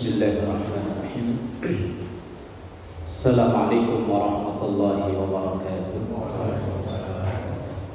Bismillahirrahmanirrahim. Assalamualaikum warahmatullahi wabarakatuh.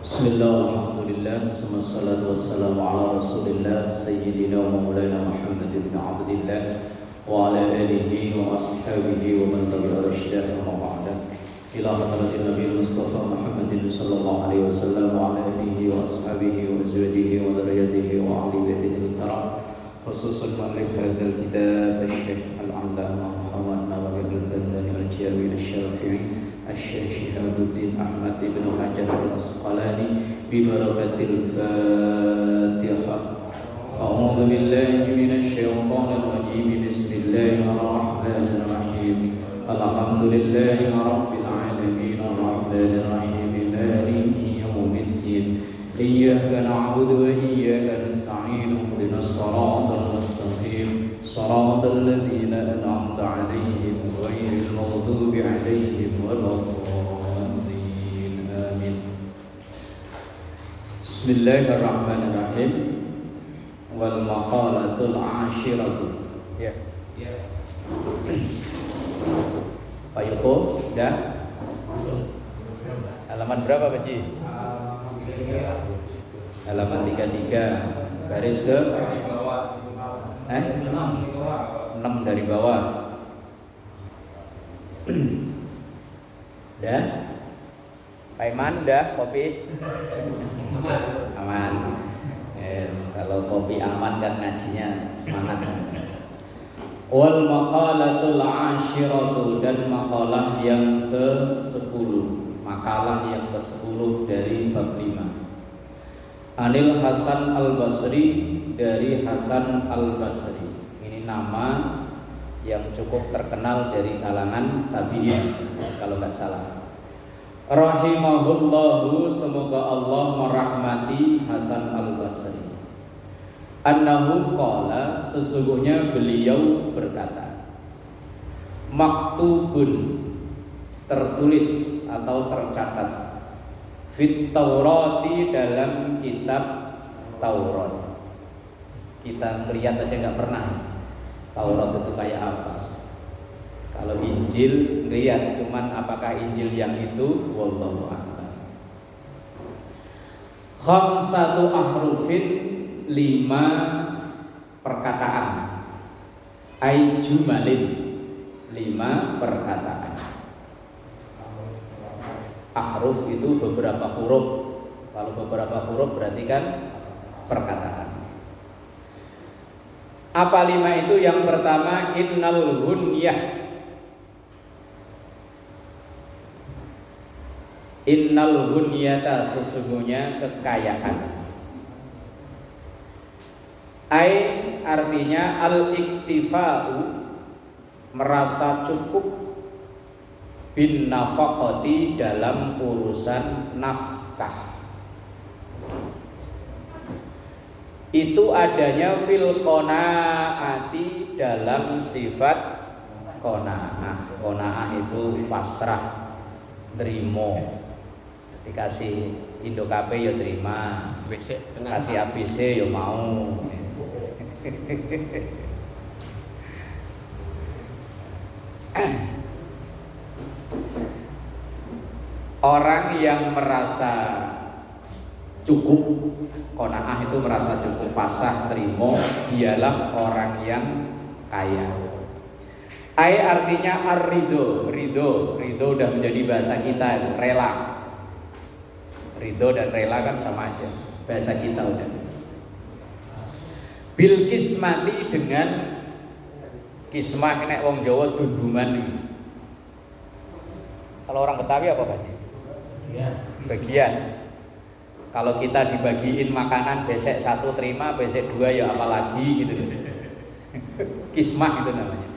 Bismillah, alhamdulillah, wassalatu wassalamu ala rasulillah Sayyidina wa maulana Muhammad ibn Abdillah wa ala alihi wa ashabihi wa man tabi'a rasydah wa ba'da. Ila hadratin Nabi Mustafa Muhammadin sallallahu alaihi wasallam wa ala alihi wa ashabihi wa azwajihi wa dzurriyyatihi wa ahli baitihi al-kiram. Khususan mu'allif hadzal kitab Syekh Al-'Allamah Muhammad Nawawi Al-Bandani Al-Jawi Al-Syafi'i Asy-Syaikh Shihabuddin Ahmad ibn Hajar Al-Asqalani bi barakatil Fatihah. A'udzu billahi minasy syaithanir rajim. Bismillahir rahmanir rahim. Alhamdulillahi rabbil alamin arrahmanir rahim maliki yaumiddin. Iyyaka na'budu wa iyyaka nasta'in. Ihdinas siratal mustaqim. Siratal ladzina an'amta 'alaihim ghairil maghdubi 'alaihim waladdallin. Amin. Bismillahirrahmanirrahim. Wal maqalatul 'ashiratu. Ya. Pak Yoko, sudah? Halaman berapa, Pak Ji? Halaman 33, garis ke 6 dari bawah. Udah? Pak Iman, udah kopi? Aman. Yes, kalau kopi aman kan ngajinya semangat. Wal maqalatul 'ashiratu, dan makalah yang ke-10. Makalah yang ke-10 dari bab 5. Anil Hasan Al-Basri, dari Hasan Al-Basri. Ini nama yang cukup terkenal dari kalangan tabi'in kalau nggak salah. Rahimahullahu, semoga Allah merahmati Hasan Al-Basri. Annahu qala, sesungguhnya beliau berkata, maktubun, tertulis atau tercatat, fit Taurati, dalam kitab Taurat. Kita lihat aja nggak pernah Taurat itu kayak apa. Kalau Injil lihat, cuman apakah Injil yang itu wallahu a'lam. Khamsatu ahrufin, 5 perkataan. Ai jumalin, 5 perkataan. Ahruf itu beberapa huruf. Kalau beberapa huruf berarti kan perkataan. Apa 5 itu? Yang pertama, innal hunyah. Innal hunyata, sesungguhnya kekayaan. Ai, artinya al-iktifa'u, merasa cukup, bin nafaqati, dalam urusan nafkah. Itu adanya fil qanaati, dalam sifat qanaah. Qanaah itu pasrah, terima. Dikasih Indokape ya terima, kasih ABC ya mau. Orang yang merasa cukup, qanaah itu merasa cukup, pasrah, terima, dialah orang yang kaya. Ai, artinya ar-ridho. Ridho udah menjadi bahasa kita, rela. Ridho dan rela kan sama aja, bahasa kita udah. Bil kismati, dengan kismah, nek wong Jawa duduman. Kalau orang Betawi apa Pak? Bagian. Kalau kita dibagiin makanan, besek 1 terima, besek 2 ya apalagi gitu. Kismah itu namanya.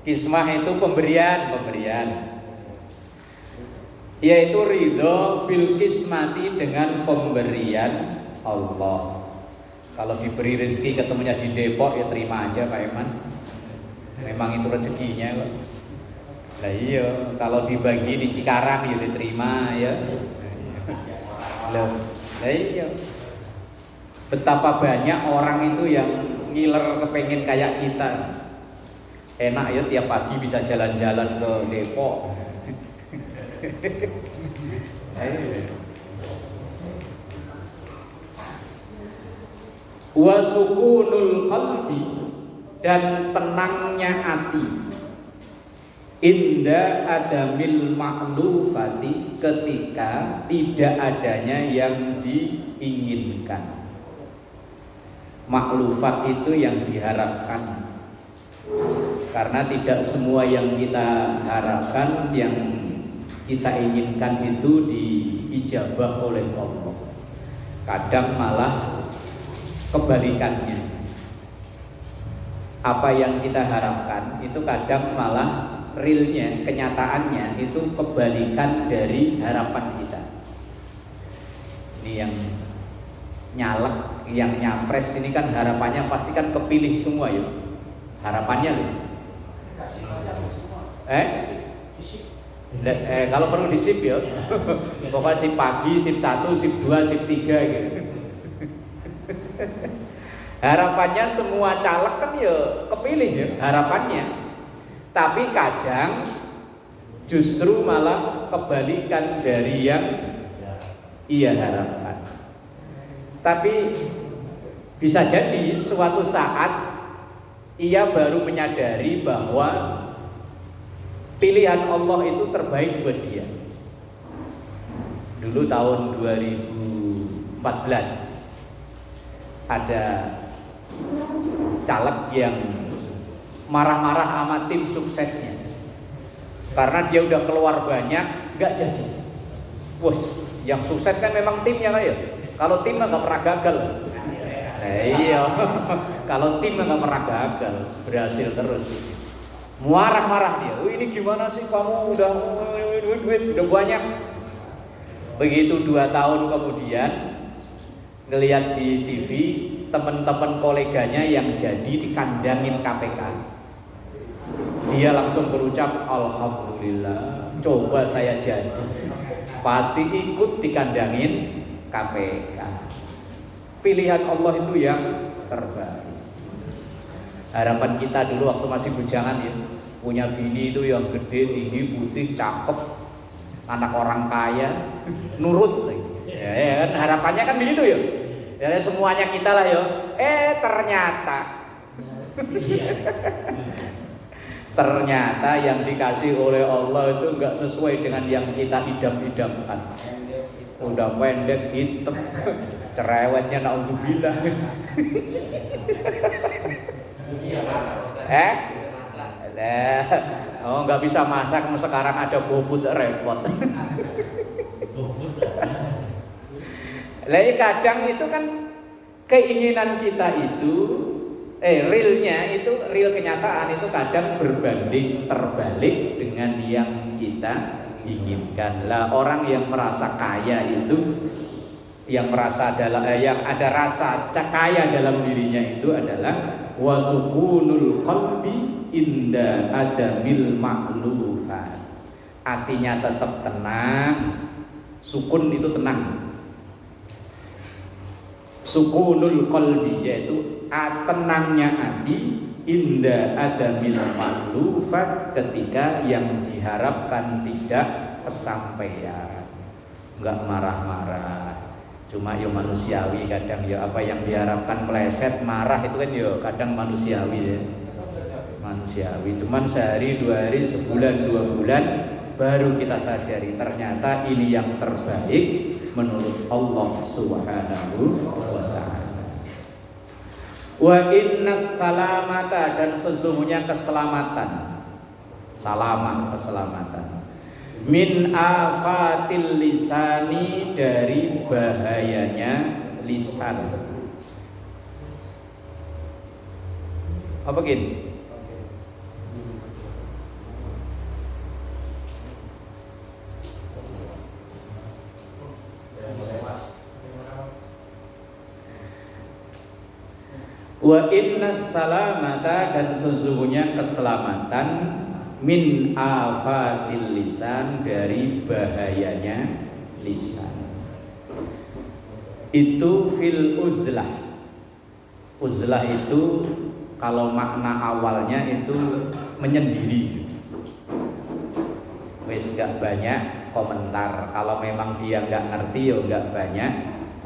Kismah itu pemberian. Yaitu ridho bil kismati, dengan pemberian Allah. Kalau diberi rezeki ketemunya di Depok, ya terima aja Pak Iman. Memang itu rezekinya kok. Lah iya, kalau dibagi di Cikarang ya diterima ya. Lah iya. Betapa banyak orang itu yang ngiler kepengen kayak kita. Enak ya tiap pagi bisa jalan-jalan ke Depok. Wa sukunul qalbi, dan tenangnya hati, inda adamil ma'lufati, ketika tidak adanya yang diinginkan. Maklufat itu yang diharapkan, karena tidak semua yang kita harapkan, yang kita inginkan itu diijabah oleh Allah. Kadang malah kebalikannya. Apa yang kita harapkan itu kadang malah realnya, kenyataannya itu kebalikan dari harapan kita. Ini yang nyalek, yang nyapres ini kan harapannya pasti kan kepilih semua ya. Harapannya loh. Kalau perlu di sip ya. Pokoknya sip pagi, sip 1, sip 2, sip 3 gitu. Harapannya semua caleg kan ya kepilih ya harapannya. Tapi kadang justru malah kebalikan dari yang ia harapkan. Tapi bisa jadi suatu saat ia baru menyadari bahwa pilihan Allah itu terbaik buat dia. Dulu tahun 2014 ada caleg yang marah-marah sama tim suksesnya karena dia udah keluar banyak, nggak jadi. Wah, yang sukses kan memang timnya kan ya. Kalau tim nggak pernah gagal. Iya, kalau tim nggak pernah gagal, berhasil terus. Marah-marah dia. Ini gimana sih kamu udah duit udah banyak. Begitu 2 tahun kemudian ngelihat di TV teman-teman koleganya yang jadi dikandangin KPK. Dia langsung berucap, alhamdulillah, coba saya jadi. Pasti ikut dikandangin KPK. Pilihan Allah itu yang terbaik. Harapan kita dulu waktu masih bujangan ya, punya bini itu yang gede, tinggi, putih, cakep, anak orang kaya, nurut. Ya kan harapannya kan begitu ya. Ya semuanya kita lah ya. Ternyata yang dikasih oleh Allah itu enggak sesuai dengan yang kita idam-idamkan. Udah pendek, hitam, cerewetnya naudzubillah. Nggak bisa masak, sekarang ada bobot repot. Kadang itu kan keinginan kita itu, realnya itu, real kenyataan itu kadang berbanding terbalik dengan yang kita inginkan. Lah orang yang merasa kaya itu, yang merasa adalah yang ada rasa kaya dalam dirinya itu adalah wasukunul qalbi inda adamil ma'lufat. Hatinya tetap tenang. Sukun itu tenang. Sukunul qalbi yaitu tenangnya hati inda adamil ma'lufat, ketika yang diharapkan tidak kesampaian. Enggak marah-marah. Cuma ya manusiawi kadang ya, apa yang diharapkan meleset, marah itu kan ya kadang manusiawi ya. Manusiawi. Cuman sehari, 2 hari, sebulan, 2 bulan baru kita sadari ternyata ini yang terbaik menurut Allah Subhanahu wa ta'ala. Wa innas salamata, dan sesungguhnya keselamatan, salamah, keselamatan, min afatil lisani, dari bahayanya lisan. Apa gini? Wa innas salamata, dan sesungguhnya keselamatan, min afatil lisan, dari bahayanya lisan. Itu fil uzlah. Uzlah itu kalau makna awalnya itu menyendiri, wis gak banyak komentar. Kalau memang dia gak ngerti ya gak banyak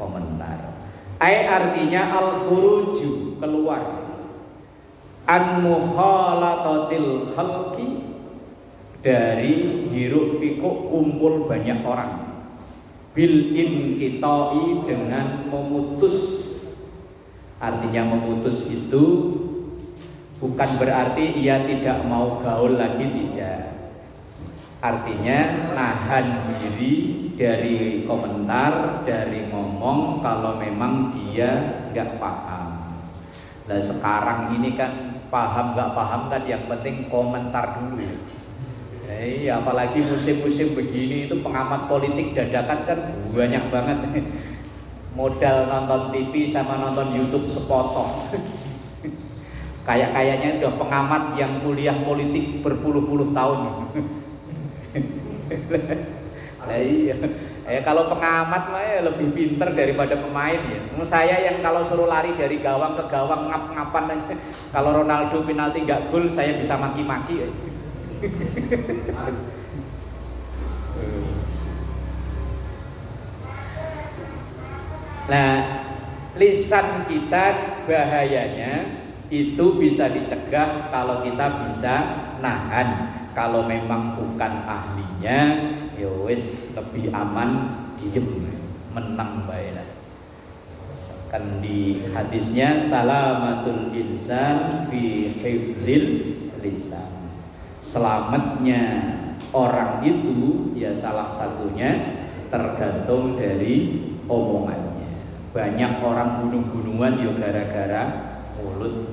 komentar. Artinya al-khuruju, keluar, an mukhalatatil khalqi, dari hiruk pikuk kumpul banyak orang, bil inqita'i, dengan memutus. Artinya memutus itu bukan berarti ia tidak mau gaul lagi, tidak. Artinya nahan diri dari komentar, dari ngomong kalau memang dia nggak paham. Nah sekarang ini kan paham nggak paham kan yang penting komentar dulu. Apalagi musim-musim begini itu pengamat politik dadakan kan banyak banget. Modal nonton TV sama nonton YouTube sepotong. Kayaknya udah pengamat yang kuliah politik berpuluh-puluh tahun. Kalau pengamat mah lebih pinter daripada pemain ya. Saya yang kalau suruh lari dari gawang ke gawang ngap-ngapan aja. Kalau Ronaldo penalti nggak gol, saya bisa maki-maki. Nah, lisan kita bahayanya itu bisa dicegah kalau kita bisa nahan. Kalau memang bukan ahlinya, ya wis lebih aman diem, menang bae lah. Kan di hadisnya salamatul insan fi hifdzil lisan. Selamatnya orang itu ya salah satunya tergantung dari omongannya. Banyak orang bunuh-bunuhan ya gara-gara mulut.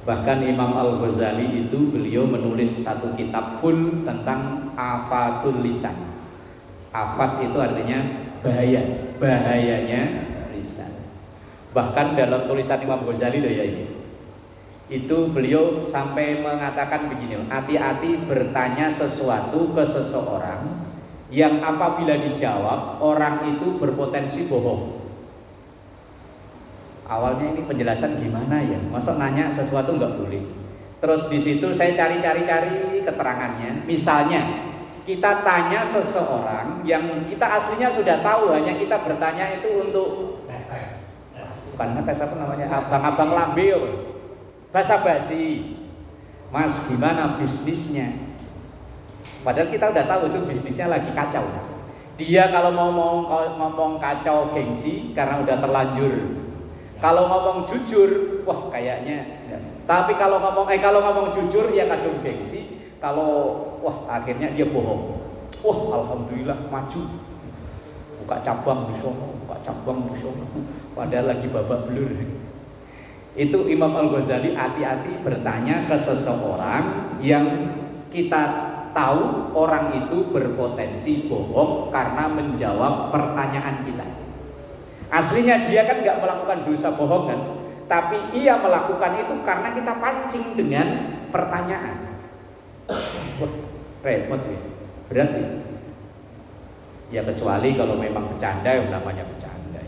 Bahkan Imam Al-Ghazali itu beliau menulis satu kitab full tentang afatul lisan. Afat itu artinya bahaya, bahayanya lisan. Bahkan dalam tulisan Imam Ghazali loh ya ini, itu beliau sampai mengatakan begini, hati-hati bertanya sesuatu ke seseorang yang apabila dijawab orang itu berpotensi bohong. Awalnya ini penjelasan gimana ya? Masa nanya sesuatu nggak boleh. Terus di situ saya cari keterangannya. Misalnya kita tanya seseorang yang kita aslinya sudah tahu, hanya kita bertanya itu untuk bukan tes apa namanya, abang-abang lambe, basa-basi. Mas gimana bisnisnya? Padahal kita udah tahu itu bisnisnya lagi kacau. Dia kalau mau ngomong kacau gengsi karena udah terlanjur. Kalau ngomong jujur, wah kayaknya. Ya. Tapi kalau ngomong jujur ya kadung gengsi. Kalau wah akhirnya dia bohong. Wah alhamdulillah maju. Buka cabang di sono, padahal lagi babak belur. Itu Imam Al-Ghazali hati-hati bertanya ke seseorang yang kita tahu orang itu berpotensi bohong karena menjawab pertanyaan kita. Aslinya dia kan nggak melakukan dosa bohong kan, tapi ia melakukan itu karena kita pancing dengan pertanyaan. Wah, repot ya, berat ya. Ya kecuali kalau memang bercanda, yang namanya bercanda.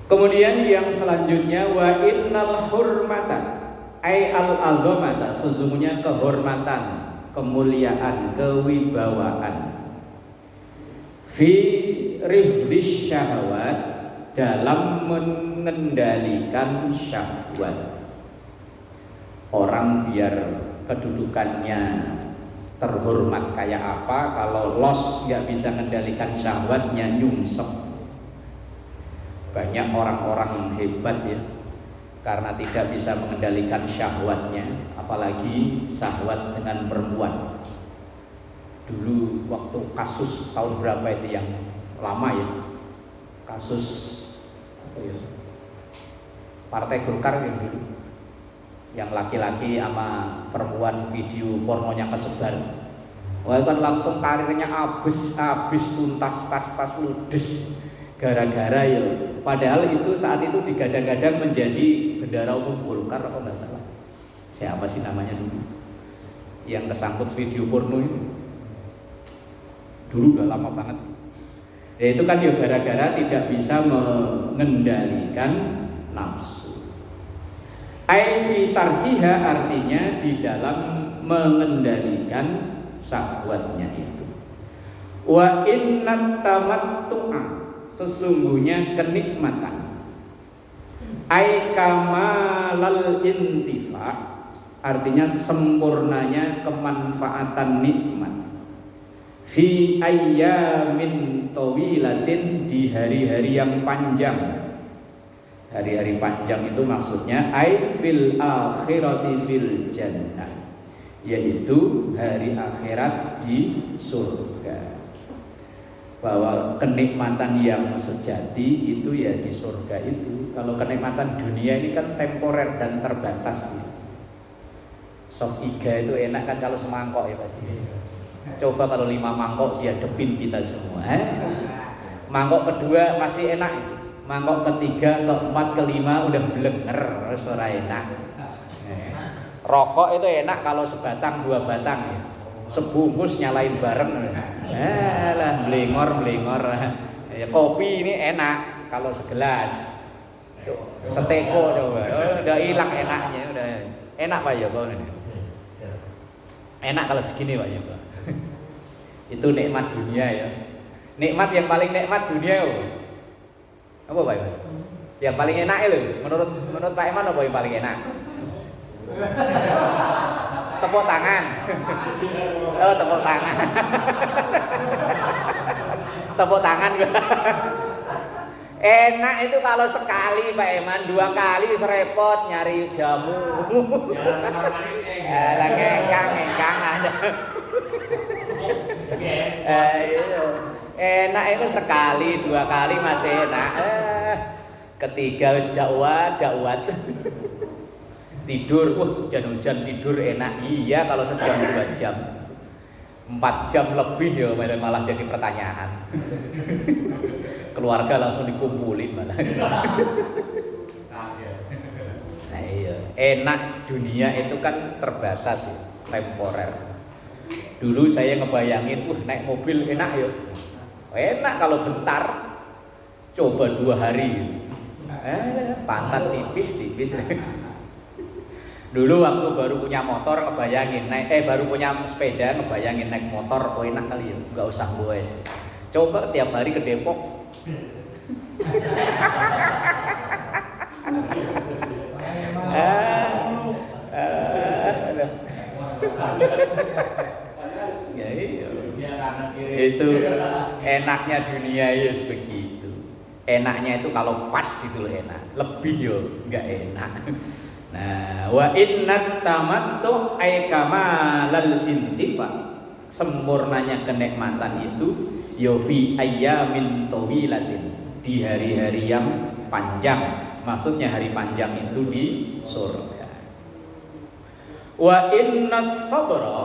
Kemudian yang selanjutnya wa innal hurmata ai al-azamata, sesungguhnya kehormatan, kemuliaan, kewibawaan fi rifdis syahwat, dalam mengendalikan syahwat. Orang biar kedudukannya terhormat kayak apa, kalau los gak bisa mengendalikan syahwatnya nyungsep. Banyak orang-orang hebat ya, karena tidak bisa mengendalikan syahwatnya, apalagi syahwat dengan perempuan. Dulu waktu kasus tahun berapa itu yang lama ya, kasus apa ya, Partai Golkar yang dulu, yang laki-laki sama perempuan video pornonya kesebar. Wah kan langsung karirnya habis tuntas, tas ludes gara-gara ya. Padahal itu saat itu digadang-gadang menjadi bendara umum Golkar apa nggak salah. Siapa sih namanya dulu yang kesangkut video porno itu? Dulu udah lama banget. Ya itu kan ya gara-gara tidak bisa mengendalikan nafsu. tarkiha artinya di dalam mengendalikan syahwatnya itu. Wa innat tamattu'a, sesungguhnya kenikmatan, ai kamalal intifa, artinya sempurnanya kemanfaatan nikmat, fi ayyamin tawilatin, di hari-hari yang panjang. Hari-hari panjang itu maksudnya ai fil akhirati fil jannah, yaitu hari akhirat di surga. Bahwa kenikmatan yang sejati itu ya di surga itu. Kalau kenikmatan dunia ini kan temporer dan terbatas. Sop iga itu enak kan kalau semangkok ya Pak Ji. Coba kalau 5 mangkok dia depin kita semua. Mangkok kedua masih enak itu. Mangkok ketiga, keempat, kelima udah blenger, ora enak. Rokok itu enak kalau sebatang 2 batang ya. Sebungkus nyalain bareng. Lah blengor. Ya, kopi ini enak kalau segelas. Seteko coba. Udah hilang enaknya, udah. Enak Pak ya Pak ini. Enak kalau segini Pak ya Pak. Itu nikmat dunia ya. Nikmat yang paling nikmat dunia. Apa Pak Iman? Yang paling enak itu menurut Pak Iman apa yang paling enak? Tepuk tangan. Oh, tepuk tangan. Tepuk tangan. Enak itu kalau sekali Pak Iman, 2 kali serepot nyari jamu. Ya, engkang ada. Enak itu sekali, 2 kali masih enak. Ketiga wis dakwat. Tidur, hujan-hujan tidur enak. Iya kalau sejam 2 jam. 4 jam lebih ya malah jadi pertanyaan. Keluarga langsung dikumpulin malah. Nah, iya. Enak dunia itu kan terbatas ya, temporer. Dulu saya ngebayangin, naik mobil enak ya. Enak kalau bentar, coba 2 hari. Pantat tipis. Dulu waktu baru punya motor ngebayangin baru punya sepeda ngebayangin naik motor, enak kali ya, nggak usah goes. Coba tiap hari ke Depok. Ya, iya. Itu enaknya dunia ya begitu. Enaknya itu kalau pas itu enak, lebih yo nggak enak. Nah, wa innat tamattu ay kamalal intifa, sempurnanya kenikmatan itu yo fi ayyamin tawilatin, di hari-hari yang panjang. Maksudnya hari panjang itu di surga. Wa innas sabra,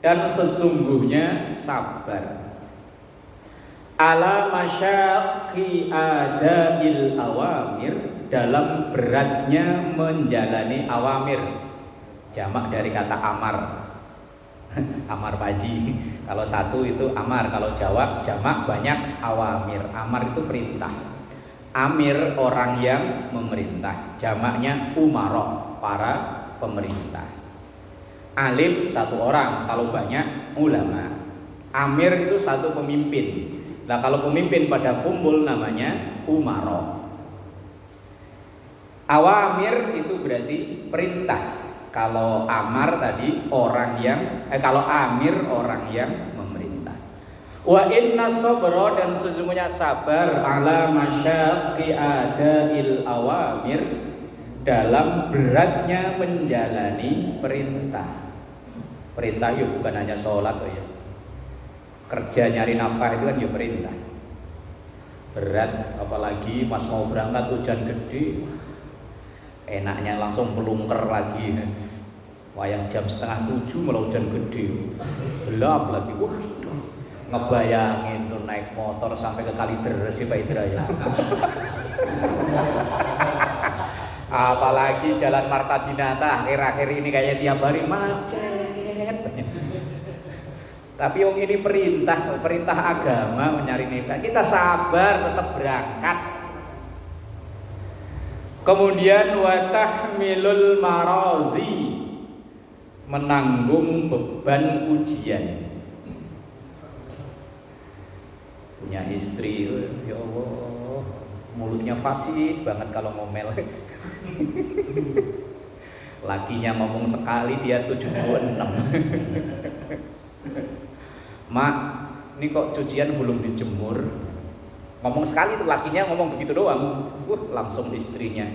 dan sesungguhnya sabar, ala masyaqqi adail awamir, dalam beratnya menjalani awamir. Jamak dari kata amar. Amar paji. Kalau satu itu amar, kalau jamak banyak awamir. Amar itu perintah. Amir orang yang memerintah. Jamaknya umaro, para pemerintah. Alim satu orang, kalau banyak ulama. Amir itu satu pemimpin. Nah kalau pemimpin pada kumpul namanya umaro. Awamir itu berarti perintah. Kalau amar tadi orang yang kalau amir orang yang memerintah. Wa inna sabra, dan sesungguhnya sabar, ala masyaqqi adail awamir, dalam beratnya menjalani perintah. Perintah itu bukan hanya sholat ya. Kerja nyari nafkah itu kan ya perintah. Berat, apalagi pas mau berangkat hujan gede. Enaknya langsung melungker lagi. Wayang jam 6:30 malah hujan gede. Gelap lagi. Wah, ngebayangin tuh naik motor sampai ke Kalideres Pak Indra ya. Apalagi Jalan Marta Dinata akhir-akhir ini kayak tiap hari macet. Tapi yang ini perintah agama mencari nafkah. Kita sabar, tetap berangkat. Kemudian wa tahmilul marazi, menanggung beban ujian. Punya istri, ya Allah, mulutnya fasih banget kalau ngomel. Lakinya ngomong sekali dia 76. Mak, ini kok cucian belum dijemur? Ngomong sekali tuh lakinya, ngomong begitu doang. Langsung istrinya.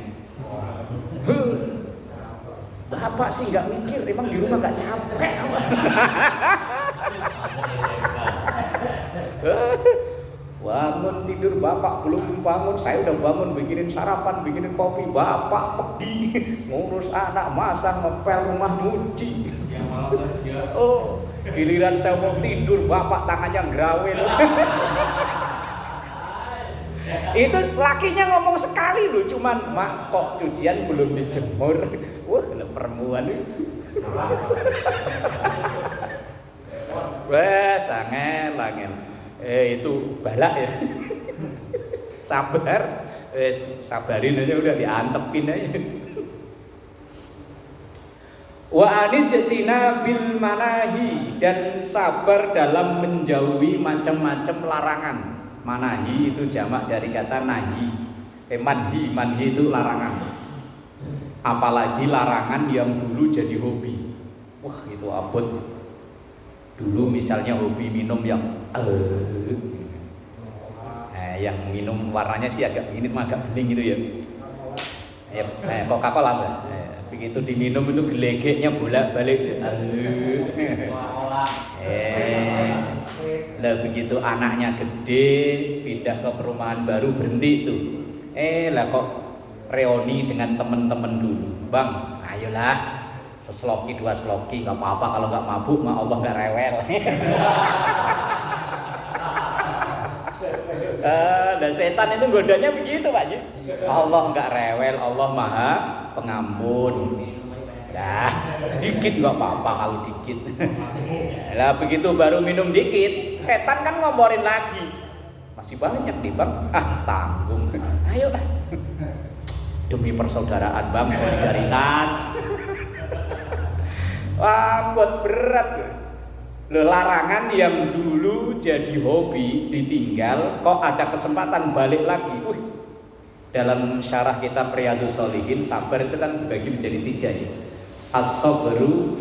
Bapak sih nggak mikir, emang di rumah nggak capek? Bangun tidur bapak belum bangun, saya udah bangun bikinin sarapan, bikinin kopi, bapak pergi ngurus anak, masak, ngepel rumah, nyuci. Oh, giliran saya mau tidur bapak tangannya grawel. Itu lakinya ngomong sekali loh, cuman mak kok cucian belum dijemur. Wah, perempuan itu. Wah, angel. Itu balak ya. Sabar, sabarin aja, udah diantepin aja. Wa anijtina bil manahi, dan sabar dalam menjauhi macam-macam larangan. Manahi itu jamak dari kata nahi. Manhi itu larangan. Apalagi larangan yang dulu jadi hobi. Wah, itu abot. Dulu misalnya hobi minum yang yang minum warnanya sih agak ini agak bening gitu ya. Coca-Cola. Begitu diminum itu gelegeknya bolak-balik. Lah begitu anaknya gede, pindah ke perumahan baru, berhenti tuh. Lah kok reuni dengan teman-teman dulu. Bang, ayolah. Sesloki 2 sloki nggak apa-apa, kalau nggak mabuk mah Allah nggak rewel. Dan setan itu godanya begitu Pak Ji. Allah nggak rewel, Allah maha pengampun. Dah, dikit nggak apa-apa kalau dikit. Lah begitu baru minum dikit, setan kan ngomporin lagi. Masih banyak nih Bang, tanggung. Ayolah. Demi persaudaraan Bang, solidaritas. Wah, buat berat. Larangan yang dulu jadi hobi ditinggal, kok ada kesempatan balik lagi. Dalam syarah kitab Riyadhus Shalihin, sabar itu kan dibagi menjadi 3 ya. As-sabru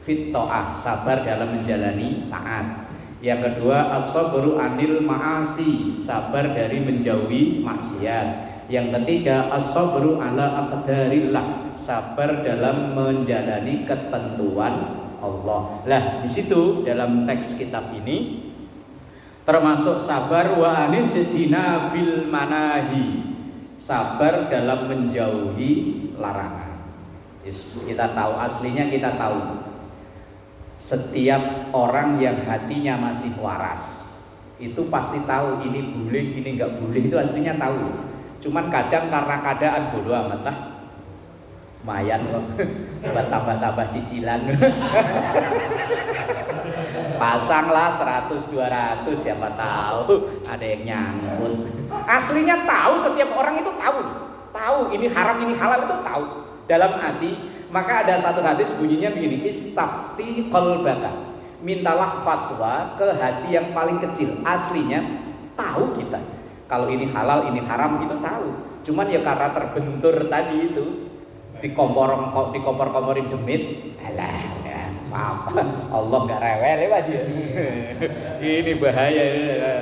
fit ta'ah, sabar dalam menjalani taat. Yang kedua, as-sabru anil ma'asi, sabar dari menjauhi maksiat. Yang ketiga, as-sabru ala aqdarillah, sabar dalam menjalani ketentuan Allah. Lah, di situ dalam teks kitab ini termasuk sabar wa anijtina bil manahi, sabar dalam menjauhi larangan. Kita tahu aslinya, kita tahu setiap orang yang hatinya masih waras itu pasti tahu ini boleh, ini enggak boleh, itu aslinya tahu. Cuman kadang karena keadaan bodoh amat lah, lumayan kok buat tambah-tambah cicilan. Pasanglah 100-200, siapa tahu ada yang nyangkut. Aslinya tahu, setiap orang itu tahu ini haram, ini halal, itu tahu dalam hati. Maka ada satu hadis bunyinya begini, istafti qalbaka, mintalah fatwa ke hati yang paling kecil. Aslinya tahu kita kalau ini halal, ini haram, itu tahu. Cuman ya karena terbentur tadi itu, dikompor-komporin demit, alah ya, apa Allah nggak rewel ya Pak Ji. Ini bahaya,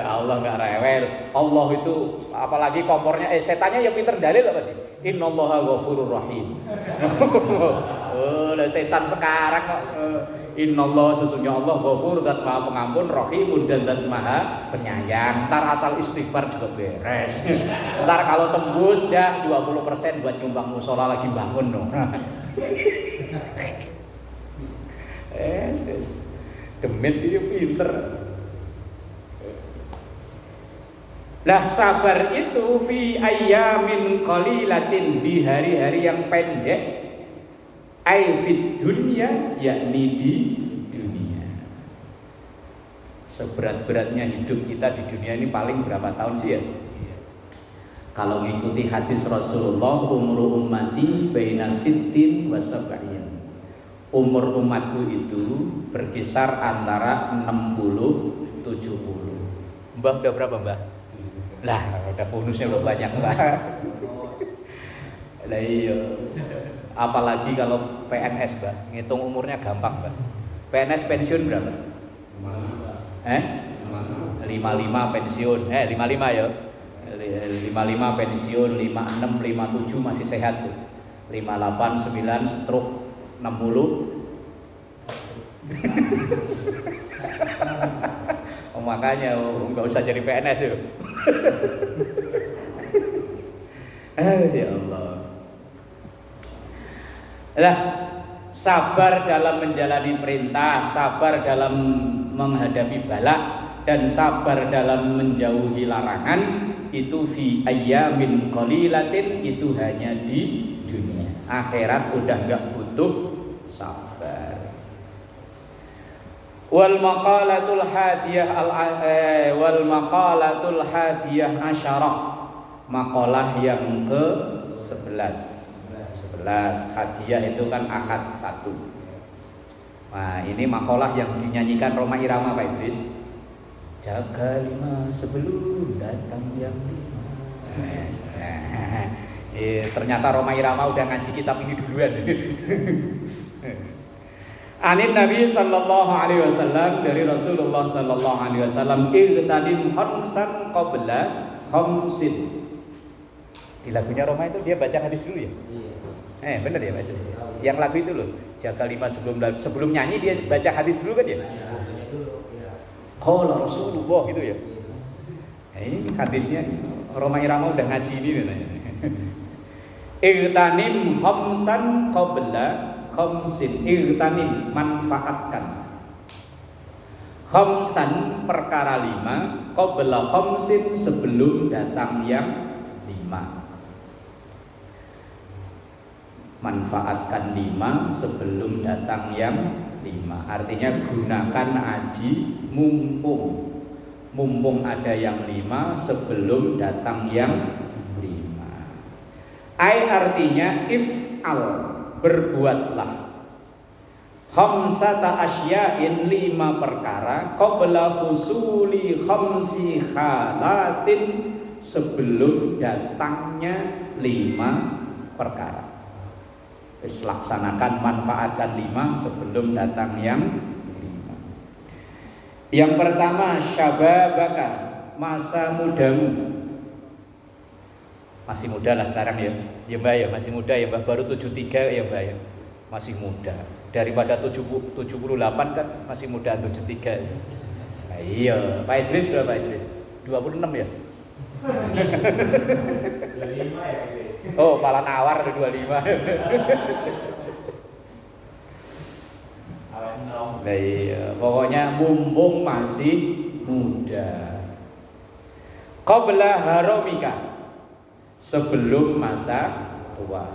Allah nggak rewel. Allah itu apalagi kompornya, setannya ya pinter dalil apa nih? Innallaha ghafurur rahim. Lah setan sekarang kok innallaha, sesungguhnya Allah ghafur, zat maha pengampun, rahimun, dan zat maha penyayang. Ntar asal istighfar juga beres. Ntar kalau tembus dah 20% buat nyumbang musola lagi bangun dong. Demit itu pinter. Lah sabar itu fi ayyamin qalilatin, di hari-hari yang pendek. Ai fid dunya, yakni di dunia. Seberat-beratnya hidup kita di dunia ini paling berapa tahun sih ya? Kalau mengikuti hadis Rasulullah, umur ummati baina sittin wa sab'in. Umur umatku itu berkisar antara 60 70. Mbah udah berapa, Mbah? Lah, udah bonusnya udah banyak, Mbah. Lah iya. Apalagi kalau PNS, Mbah. Ngitung umurnya gampang, Mbah. PNS pensiun berapa? 55 pensiun. 55 ya. 55 pensiun, 56, 57 masih sehat tuh. 58, 9 stroke, 60. Makanya nggak usah jadi PNS yuk. Ya Allah. Lah, sabar dalam menjalani perintah, sabar dalam menghadapi balak, dan sabar dalam menjauhi larangan itu fi ayyamin qalilatin, itu hanya di dunia. Akhirat udah enggak butuh sabar. Wal maqalatul hadiyah asyarah, maqalah yang ke-11. 11 hadiah itu kan akad 1. Nah, ini maqalah yang dinyanyikan Rhoma Irama, Pak Idris. Jaga 5 sebelum datang yang 5. Ternyata Rhoma Irama udah ngaji kitab ini duluan. Anin Nabi sallallahu alaihi wasallam, dari Rasulullah sallallahu alaihi wasallam, irtadim khamsan qabla khamsin. Di lagunya Roma itu dia baca hadis dulu ya? Iya. Benar ya baca. Yang lagu itu loh, jaga 5 sebelum nyanyi dia baca hadis dulu kan ya? Qala Rasulullah gitu ya. Ini hadisnya Rhoma Irama udah ngaji ini namanya. Irtanim khamsan qabla khamsin. Irtanim, manfaatkan. Khamsan, perkara 5, qabla khamsin, sebelum datang yang 5. Manfaatkan 5 sebelum datang yang 5. Artinya gunakan aji mumpung ada yang 5 sebelum datang yang 5. Artinya if'al, berbuatlah, khamsata asya'in, 5 perkara, qabla husuli khamsi halatin, sebelum datangnya 5 perkara. Laksanakan, manfaatkan 5 sebelum datang yang 5. Yang pertama, syababaka, masa mudamu. Masih muda lah sekarang ya. Ya Mbak ya, masih muda ya Mbak, baru 73 ya Mbak ya. Masih muda. Daripada 78 kan masih muda 73. Nah, iya, Pak Idris berapa Pak Idris? 26 ya? 25 ya Idris. Oh, pala nawar 25. Nah, iya, pokoknya mumpung masih muda. Qabla haromika, sebelum masa tua.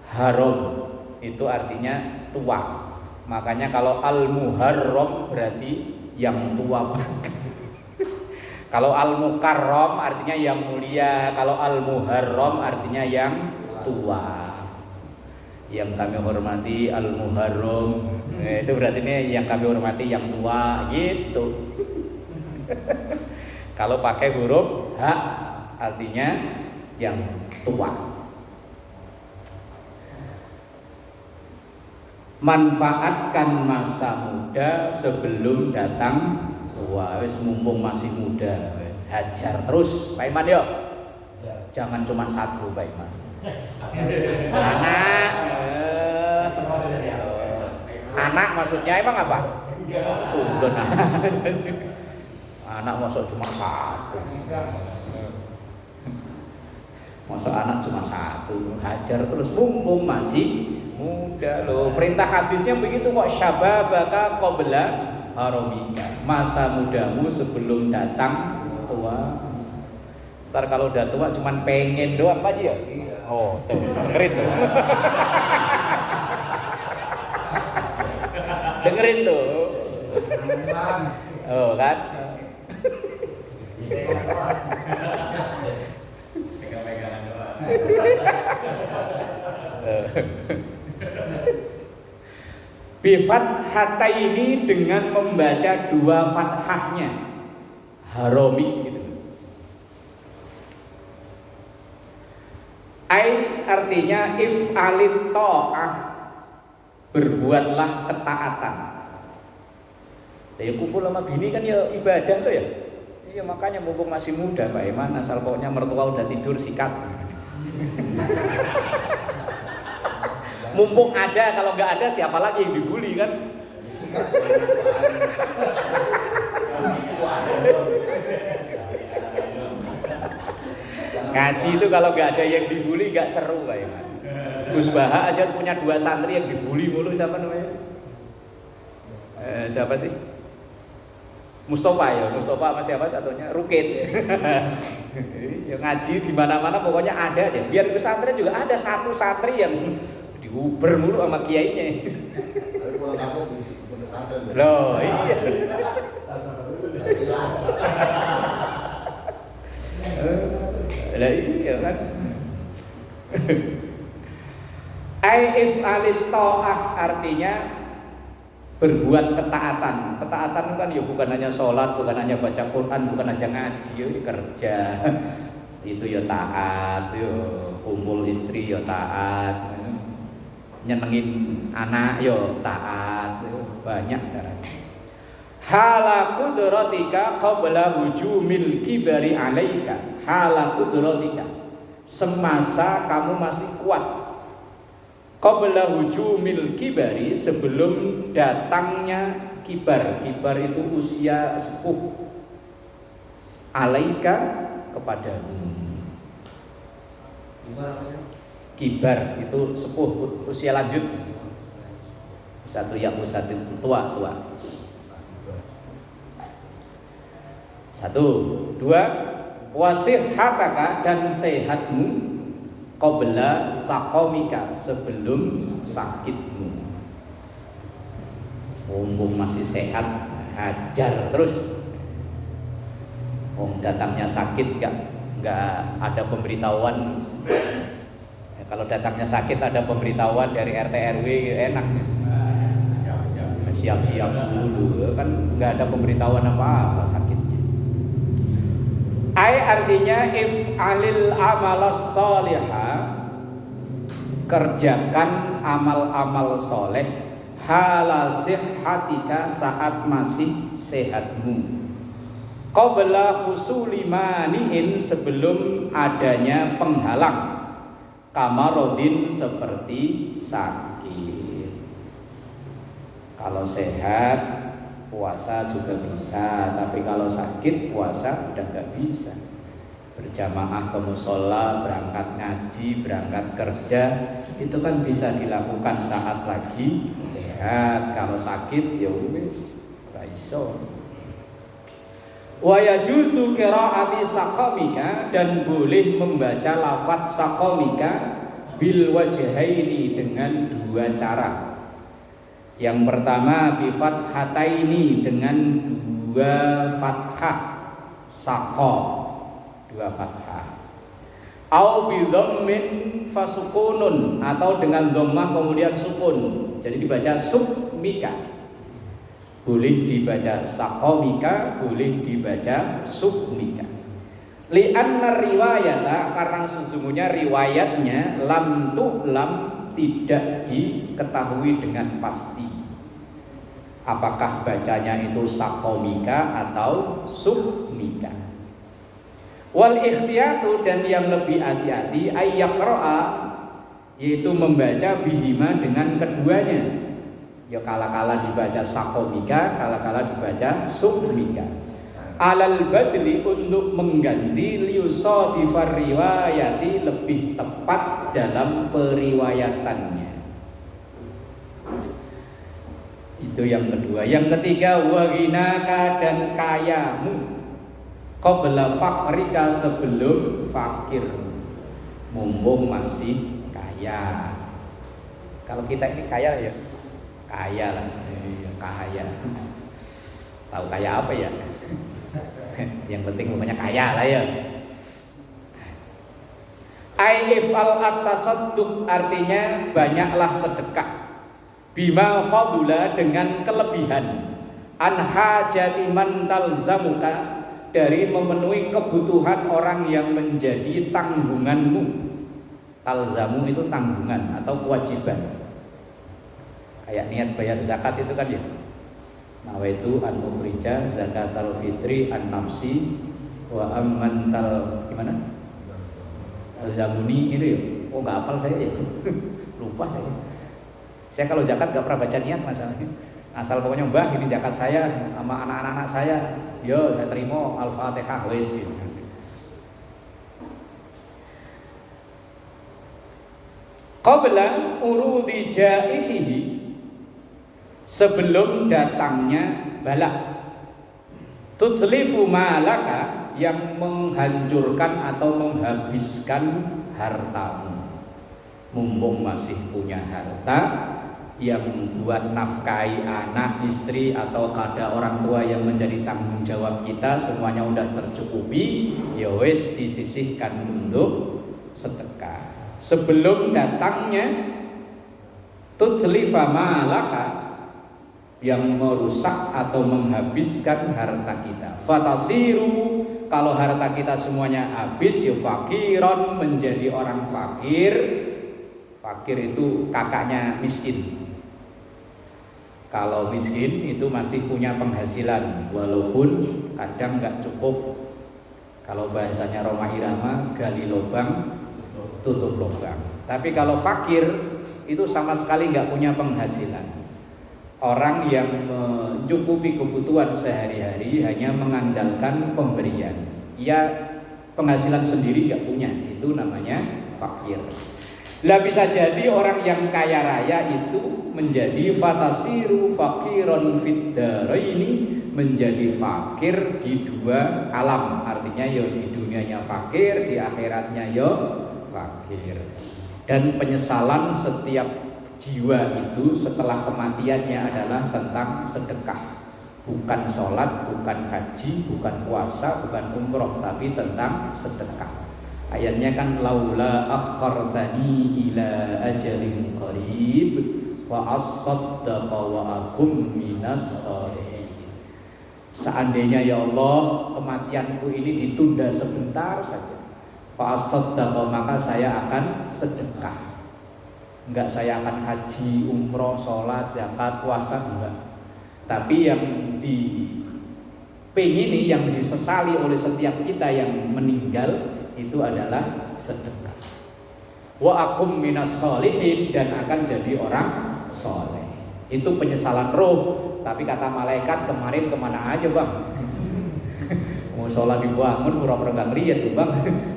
Harom itu artinya tua. Makanya kalau al-muharram berarti yang tua banget. Kalau al-mukarram artinya yang mulia, kalau al-muharram artinya yang tua. Yang kami hormati al-muharram, itu berarti ini yang kami hormati yang tua gitu. Kalau pakai huruf H artinya yang tua. Manfaatkan masa muda sebelum datang tua. Wis mumpung masih muda, hajar terus Pak Iman yuk. Jangan cuma 1 Pak Iman. Anak maksudnya emang apa? Sudon. Anak maksud cuma 1. Masa anak cuma 1, hajar terus mumpung masih muda loh. Perintah hadisnya begitu kok, syababaka qabla haromika, masa mudamu sebelum datang tua. Ntar kalau udah tua cuman pengen doang Pak Ji ya? Oh, tuh, dengerin tuh. Dengerin tuh. Oh kan? Bifat hataini dengan membaca dua fathahnya, haromi gitu. Ai artinya if'alit ta'ah, berbuatlah ketaatan. Ya kumpul sama bini kan ya ibadah tuh ya. Iya makanya mumpung masih muda Pak Iman, asal pokoknya mertua udah tidur sikat. Mumpung ada, kalau nggak ada siapa lagi yang dibully kan? Ngaji itu kalau nggak ada yang dibully nggak seru Pak Iman. Gus Baha aja punya 2 santri yang dibully mulu, siapa namanya? Siapa sih? Mustafa ya, Mustafa sama siapa satunya? Rukit. Ya, ngaji di mana-mana pokoknya ada aja. Biar pesantren juga ada satu santri yang diuber mulu sama kiainya. Loh, iya. Lah iya kan. Ai if'alit ta'ah artinya berbuat ketaatan. Ketaatan kan ya bukan hanya sholat, bukan hanya baca Quran, bukan hanya ngaji, ya kerja. Itu ya taat, ya kumpul istri ya taat, nyenengin anak ya taat, ya banyak caranya. Hala qudratika qabla hujumil kibari alaika. Hala qudratika, semasa kamu masih kuat. Qabla hujumil kibari, sebelum datangnya kibar. Kibar itu usia sepuh. Alaika, kepadamu. Kibar itu sepuh, usia lanjut. Satu yang satu tua. 1, 2, wasihhataka, dan sehatmu. Qabla saqamika, sebelum sakitmu. Mumpung masih sehat, hajar terus. Datangnya sakit nggak ada pemberitahuan. Ya, kalau datangnya sakit ada pemberitahuan dari RT RW enak. Siap-siap dulu kan, nggak ada pemberitahuan apa-apa sakitnya. Ai artinya if'alil amalas salihah, kerjakan amal-amal soleh, hala sihhatika, saat masih sehatmu. Qabla husuli mani'in, sebelum adanya penghalang. Kamarodin, seperti sakit. Kalau sehat puasa juga bisa, tapi kalau sakit puasa udah nggak bisa. Berjamaah ke musola, berangkat ngaji, berangkat kerja, itu kan bisa dilakukan saat lagi sehat. Kalau sakit ya wis ora iso. Wa yajuzu qiraati saqamika, dan boleh membaca lafaz saqamika bil wajhaini, dengan 2 cara. Yang pertama bifat hataini, dengan 2 fathah, saqo, 2 fathah. Au bi dhammin fasukunun, atau dengan dhammah kemudian sukun. Jadi dibaca submika. Boleh dibaca saqamika, boleh dibaca submika. Li'anna riwayata, karena sesungguhnya riwayatnya lam tu'lam, tidak diketahui dengan pasti apakah bacanya itu saqamika atau submika. Wal ikhtiyatu, dan yang lebih hati-hati, ayyaqra'a, yaitu membaca bihima, dengan keduanya. Ya kala-kala dibaca saqamika, kala-kala dibaca submika. Alal badli, untuk mengganti, liusadifar riwayati, lebih tepat dalam periwayatannya. Itu yang kedua. Yang ketiga, waghinaka, dan kayamu. Qabla fakrika, sebelum fakir. Mumpung masih kaya. Kalau kita ini kaya ya, kaya lah, kaya. Tahu kaya apa ya? Yang penting pokoknya kaya lah ya. if'al at-tasadduq artinya banyaklah sedekah. Bima fadula dengan kelebihan. An hajati man talzamuka dari memenuhi kebutuhan orang yang menjadi tanggunganmu. Talzamu itu tanggungan atau kewajiban. Kayak niat bayar zakat itu kan ya. Nawaitu an ukhrija zakatal fitri an nafsi wa amman gimana? Talzamuni itu ya. Oh enggak hafal saya ya. Lupa saya. Saya kalau zakat enggak pernah baca niat masalahnya. Asal pokoknya Mbah ini zakat saya sama anak-anak saya. Yo saya terima Al-Fatihah wis gitu. Qabla urudi jaihihi sebelum datangnya balak. Tutlifu malaka yang menghancurkan atau menghabiskan hartamu. Mumpung masih punya harta yang buat nafkahi anak, istri atau ada orang tua yang menjadi tanggung jawab kita semuanya udah tercukupi, ya wis disisihkan untuk sedekah. Sebelum datangnya tutlifa malaka yang merusak atau menghabiskan harta kita. Fatasiru kalau harta kita semuanya habis ya fakiron menjadi orang fakir. Fakir itu kakaknya miskin. Kalau miskin itu masih punya penghasilan walaupun kadang nggak cukup. Kalau bahasanya Roma Irama gali lubang tutup lubang. Tapi kalau fakir itu sama sekali nggak punya penghasilan. Orang yang mencukupi kebutuhan sehari-hari hanya mengandalkan pemberian. Ia penghasilan sendiri nggak punya, itu namanya fakir. Lah bisa jadi orang yang kaya raya itu menjadi fatasiru fakiron fid daraini, menjadi fakir di dua alam. Artinya ya di dunianya fakir, di akhiratnya ya fakir. Dan penyesalan setiap jiwa itu setelah kematiannya adalah tentang sedekah. Bukan sholat, bukan haji, bukan puasa, bukan umroh, tapi tentang sedekah. Ayatnya kan laula akhartani ila ajalin qarib wa asaddaqa wa akum minas sholihin. Seandainya ya Allah kematianku ini ditunda sebentar saja, fa asaddaqa maka saya akan sedekah. Enggak saya akan haji, umroh, sholat, zakat, puasa enggak. Tapi yang dipengini, yang disesali oleh setiap kita yang meninggal itu adalah sedekah. Wa akum minas sholihin dan akan jadi orang soleh. Itu penyesalan roh. Tapi kata malaikat kemarin kemana aja bang? Mau sholat dibangun pura-pura nggak ngeliat tuh bang.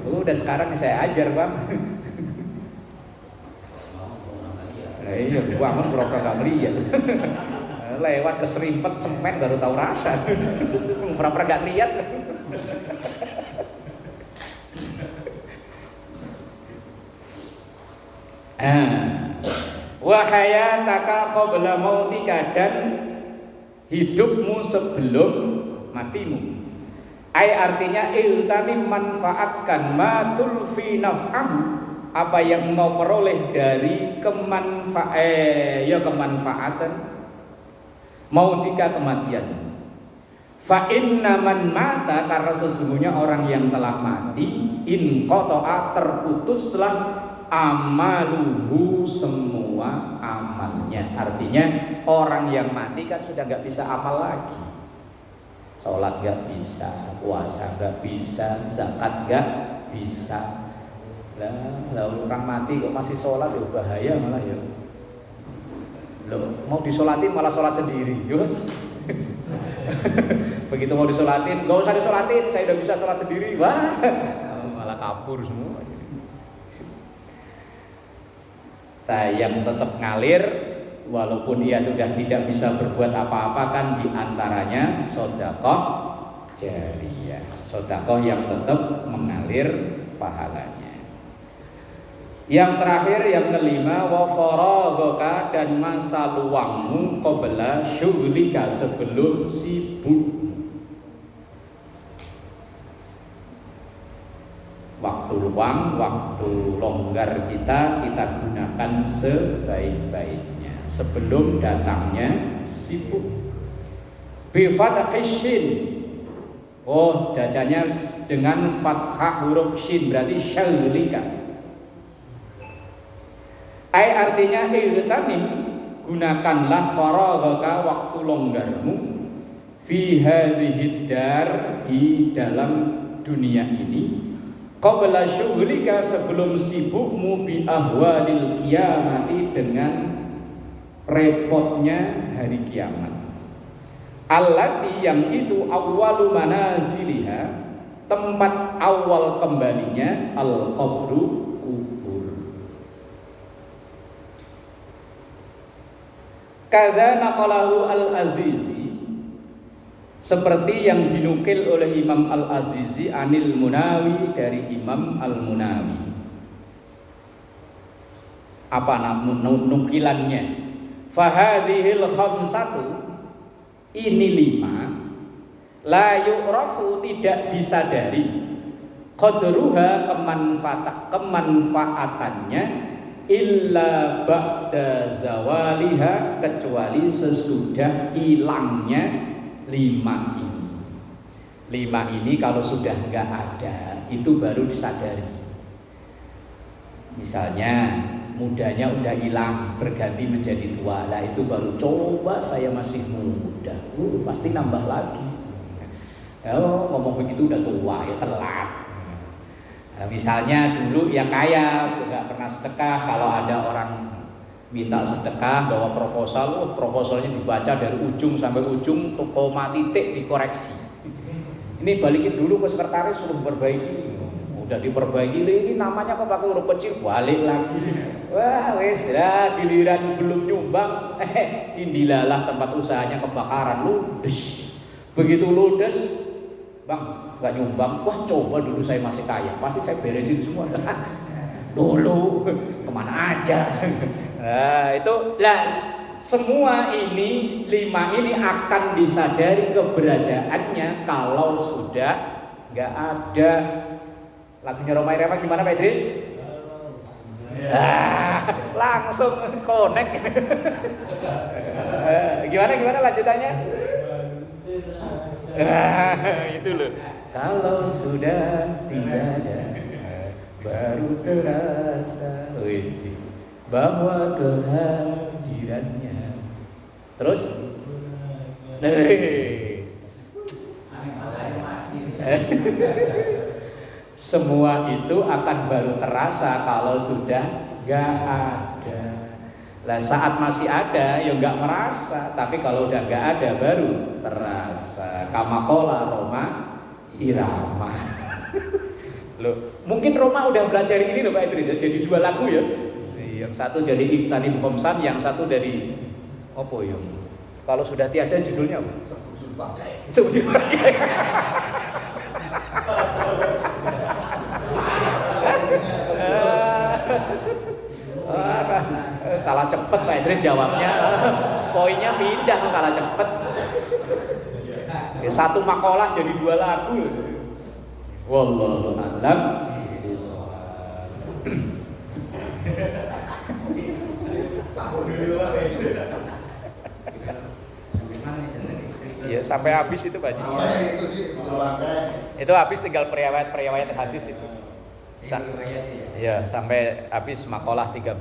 Udah sekarang saya ajar bang. Nah, iya bangun pura-pura nggak ngeliat. Lewat keserimpet semen baru tahu rasa. Pura-pura nggak lihat. Wahayataka qabla mautika dan hidupmu sebelum matimu. Ai artinya iltanim manfaatkan ma tulfi naf'ahu, apa yang mau peroleh dari kemanfaatan mautika kematian. Fa inna man mata karena sesungguhnya orang yang telah mati in qata'a terputuslah amaluhu semua amalnya. Artinya orang yang mati kan sudah nggak bisa amal lagi. Sholat nggak bisa, puasa nggak bisa, zakat nggak bisa. Lalu orang mati kok masih sholat ya bahaya malah ya. Loh, mau disolatin malah sholat sendiri. Begitu mau disolatin, nggak usah disolatin, saya udah bisa sholat sendiri. Wah, malah kabur semua. Yang tetap ngalir walaupun ia sudah tidak bisa berbuat apa-apa kan diantaranya sedekah jariyah, sedekah yang tetap mengalir pahalanya. Yang terakhir yang kelima wa faraghaka dan masa luangmu qabla syughlika sebelum sibuk. Waktu luang, waktu longgar kita gunakan sebaik-baiknya sebelum datangnya sibuk. Bi fathahis shin. Oh, bacanya dengan fathah huruf shin berarti syaghlika. Ai artinya igtanim, gunakanlah faraghaka waktu longgarmu fi hadhihi dar, di dalam dunia ini, qabla syughlika, sebelum sibukmu bi ahwadil qiyamati, dengan repotnya hari kiamat. Allati, yang itu awwalu manaziliha, tempat awal kembalinya, al-qabru, kubur. Kadza naqalahu al-Azizi, seperti yang dinukil oleh Imam Al-Azizi anil Munawi, dari Imam Al-Munawi. Apa nukilannya? Fahadhil khamsatu, ini 5, la yu'rafu, tidak disadari, qadruha, kemanfaatannya, illa ba'da zawaliha, kecuali sesudah hilangnya 5 ini. 5 ini kalau sudah enggak ada, itu baru disadari. Misalnya mudanya udah hilang, berganti menjadi tua, lah itu baru coba saya masih muda, pasti nambah lagi. Oh, ngomong begitu udah tua, ya telat. Nah, misalnya dulu yang kaya nggak pernah sedekah, kalau ada orang minta sedekah bawa proposal, proposalnya dibaca dari ujung sampai ujung, koma titik dikoreksi. Ini balikin dulu ke sekretaris, suruh perbaiki. Udah diperbaiki, ini namanya kok pakai huruf kecil, balik lagi. Wah, wes dah, giliran belum nyumbang, indilalah tempat usahanya kebakaran, ludes. Begitu ludes, bang, nggak nyumbang. Wah, coba dulu saya masih kaya, pasti saya beresin semua. Dulu kemana aja? Nah, itu lah. Semua ini 5 ini akan disadari keberadaannya kalau sudah nggak ada. Lagunya Roma Irama gimana Pak Idris? Langsung connect. Gimana lanjutannya? Itu loh. Kalau sudah tiada, baru terasa bahwa kehadirannya. Terus? Semua itu akan baru terasa kalau sudah gak ada. Lah saat masih ada ya gak merasa, tapi kalau udah gak ada baru terasa. Kamakola Roma Irama. Loh, mungkin Roma udah belajar ini loh Pak Idris, jadi 2 lagu ya. Yang satu jadi Ibtanim Komsan, yang satu dari apa ya? Kalau sudah tiada judulnya apa? Sebut pakai. Kalah cepet Pak Idris jawabnya. Poinnya pindah kalah cepet. Satu makalah jadi 2 lagu. Wallahu a'lam. Ya sampai habis itu Pak. Itu habis, tinggal periwayat hadis itu. Ya sampai habis makalah 12.